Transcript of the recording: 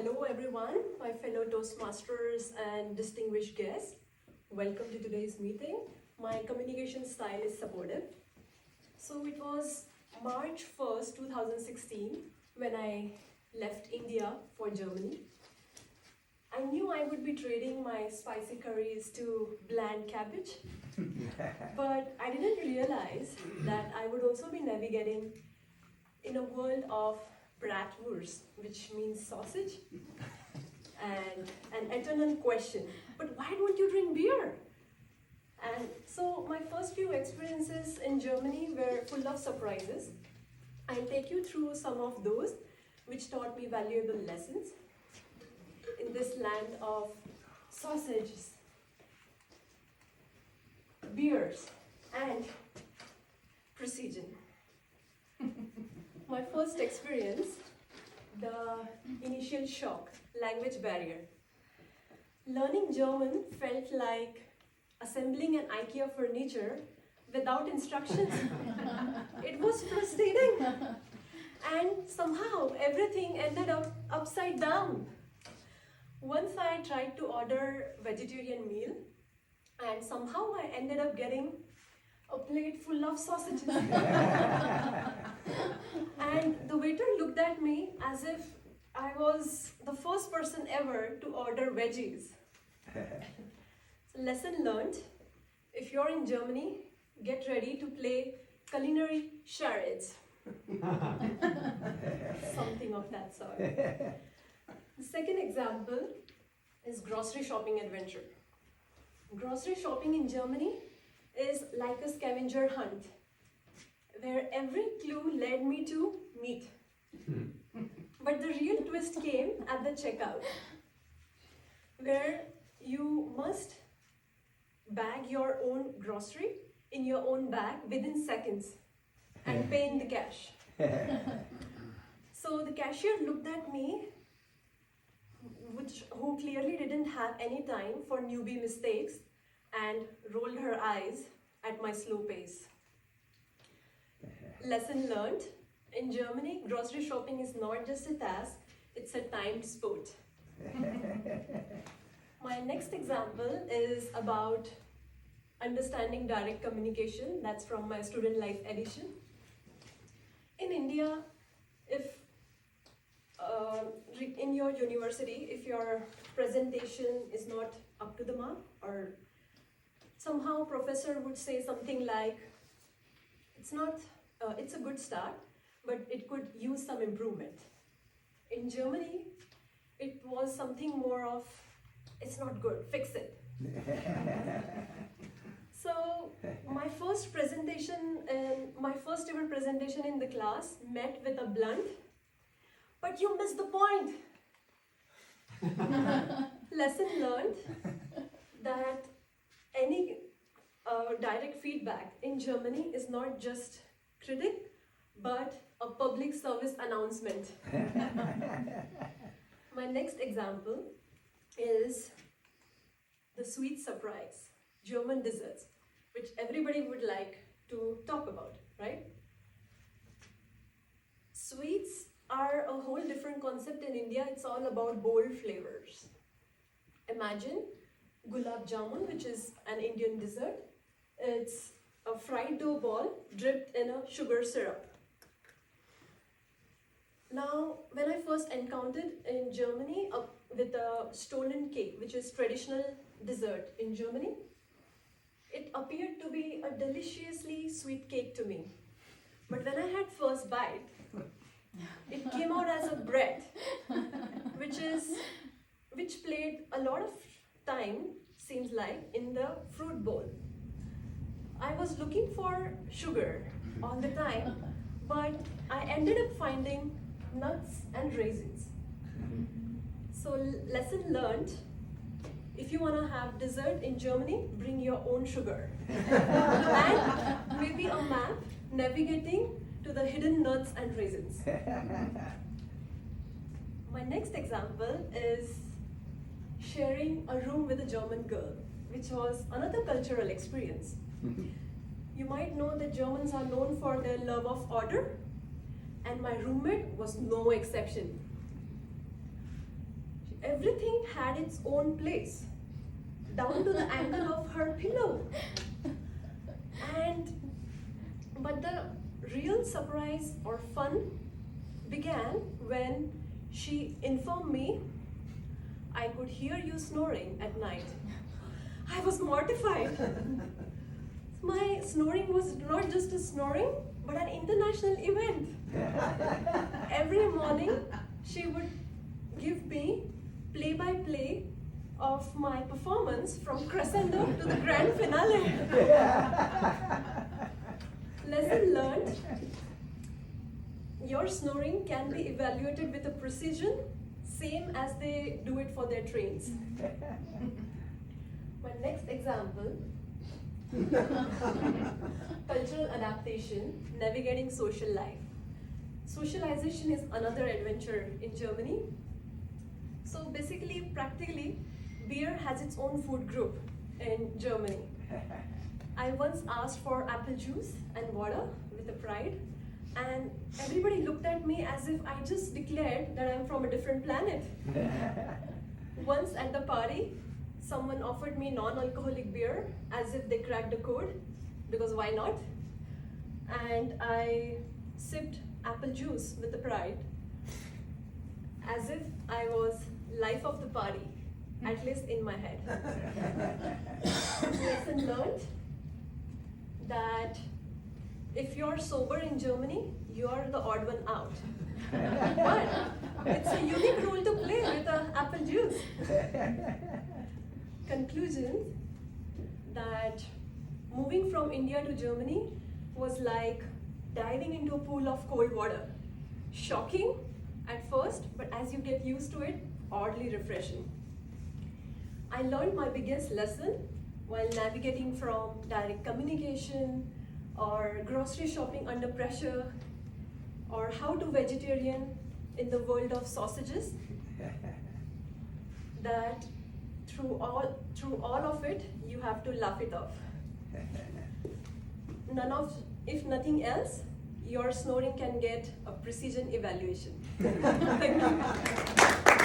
Hello everyone, my fellow Toastmasters and distinguished guests. Welcome to today's meeting. My communication style is supportive. So it was March 1st, 2016 when I left India for Germany. I knew I would be trading my spicy curries to bland cabbage, but I didn't realize that I would also be navigating in a world of bratwurst, which means sausage, and an eternal question, but why don't you drink beer? And so my first few experiences in Germany were full of surprises. I'll take you through some of those which taught me valuable lessons in this land of sausages, beers, and precision. My first experience, the initial shock, language barrier. Learning German felt like assembling an IKEA furniture without instructions. It was frustrating. And somehow everything ended up upside down. Once I tried to order vegetarian meal, and somehow I ended up getting a plate full of sausages. And the waiter looked at me as if I was the first person ever to order veggies. So lesson learned, if you're in Germany, get ready to play culinary charades. Something of that sort. The second example is grocery shopping adventure. Grocery shopping in Germany is like a scavenger hunt, where every clue led me to meat. But the real twist came at the checkout, where you must bag your own grocery in your own bag within seconds and pay in the cash. So the cashier looked at me, who clearly didn't have any time for newbie mistakes, and rolled her eyes at my slow pace. Lesson learned, in Germany, grocery shopping is not just a task, it's a timed sport. My next example is about understanding direct communication. That's from my student life edition. In India, if in your university, if your presentation is not up to the mark, or somehow professor would say something like, it's a good start, but it could use some improvement. In Germany, it was something more of, it's not good, fix it. So my first ever presentation in the class met with a blunt, but you missed the point. Lesson learned that any direct feedback in Germany is not just critic, but a public service announcement. My next example is the sweet surprise, German desserts, which everybody would like to talk about, right? Sweets are a whole different concept in India. It's all about bold flavors. Imagine gulab jamun, which is an Indian dessert. It's a fried dough ball dripped in a sugar syrup. Now, when I first encountered in Germany with a stolen cake, which is traditional dessert in Germany, it appeared to be a deliciously sweet cake to me. But when I had first bite, it came out as a bread, which played a lot of time, seems like, in the fruit bowl. I was looking for sugar all the time, but I ended up finding nuts and raisins. So lesson learned, if you want to have dessert in Germany, bring your own sugar. And maybe a map navigating to the hidden nuts and raisins. My next example is sharing a room with a German girl, which was another cultural experience. You might know that Germans are known for their love of order, and my roommate was no exception. everything had its own place, down to the angle of her pillow. But the real surprise or fun began when she informed me, I could hear you snoring at night. I was mortified. My snoring was not just a snoring, but an international event. Every morning, she would give me play-by-play of my performance from crescendo to the grand finale. Lesson learned, your snoring can be evaluated with a precision, same as they do it for their trains. My next example, cultural adaptation, navigating social life. Socialization is another adventure in Germany. So basically, practically, beer has its own food group in Germany. I once asked for apple juice and water with a pride, and everybody looked at me as if I just declared that I'm from a different planet. Once at the party, someone offered me non-alcoholic beer as if they cracked the code, because why not? And I sipped apple juice with a pride, as if I was life of the party, at least in my head. Lesson learned that if you're sober in Germany, you're the odd one out. But it's a unique role to play with apple juice. Conclusion, that moving from India to Germany was like diving into a pool of cold water. Shocking at first, but as you get used to it, oddly refreshing. I learned my biggest lesson while navigating from direct communication, or grocery shopping under pressure, or how to vegetarian in the world of sausages, that through all of it, you have to laugh it off. If nothing else, your snoring can get a precision evaluation. Thank you.